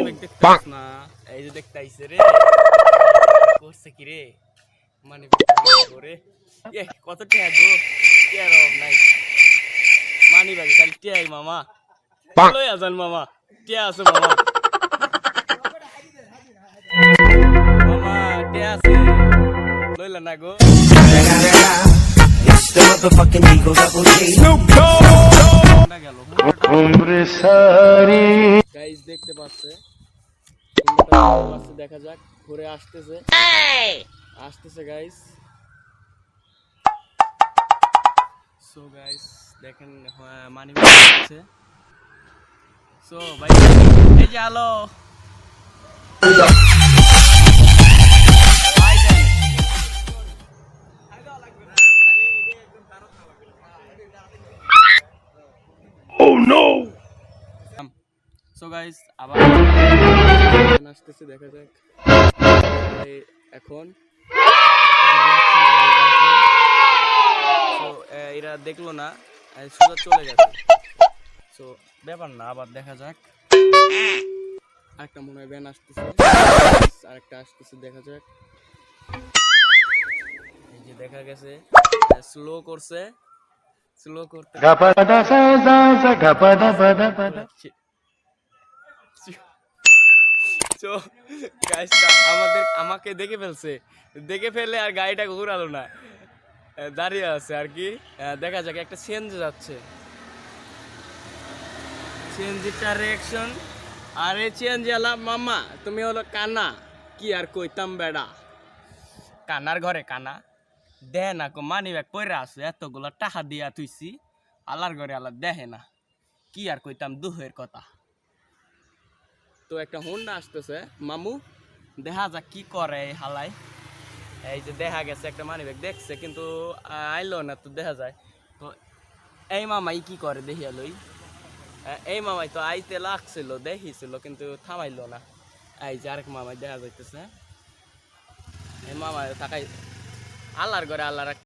Bag দেখতাছ না এই যে দেখতে আইছে রে করছে কি রে মানি ব্যাগ করে কত টাকা গো টিয়ার অভাব নাই মানি ব্যাগ খালি টিয়াই মামা লই আজান মামা টিয়া আছে মামা মামা টিয়া আছে লইলা না গো গাইস দেখতে পাচ্ছে দেখা যাক ঘুরে আসতেছে আসতেছে গাইস সো গাইস দেখেন মানি আছে সো ভাই এই যে hello Oh no! So guys, আবার আসতেছে দেখা যাক এখন এরা দেখলো না সোজা চলে গেছে সো ব্যাপার না আবার দেখা যাক একটা মনে হয় ব্যান আসতেছে আরেকটা আসতেছে দেখা যাক এই যে দেখা গেছে স্লো করছে স্লো করতে আমাকে দেখে ফেলছে দেখে ফেলে আর গাড়িটা ঘুরালো না দাঁড়িয়ে আছে আর কি দেখা যাক একটা সিএনজি যাচ্ছে সিএনজিটার রিঅ্যাকশন আরে সিএনজি আলা মামা তুমি হলো কানা কি আর কইতাম বেড়া কানার ঘরে কানা দেহে না কো মানি ব্যাগ পয়রা আছে এতগুলো টাকা দিয়া তুইছি আলার ঘরে আলা দেহে না কি আর কইতাম দুহের কথা তো একটা হোন্ডা আসতেছে মামু দেখা যাক কি করে এই হালাই এই যে দেখা গেছে একটা মানি ব্যাগ দেখছে কিন্তু আইলো না তো দেখা যায় তো এই মামাই কি করে দেখিয়া লই এই মামাই তো আইতে লাগছিল দেখিছিল কিন্তু থামাইলো না এই যে আরেক মামাই দেখা যাইতেছে এই মামাই থাকাই আল্লাহর ঘরে আল্লাহর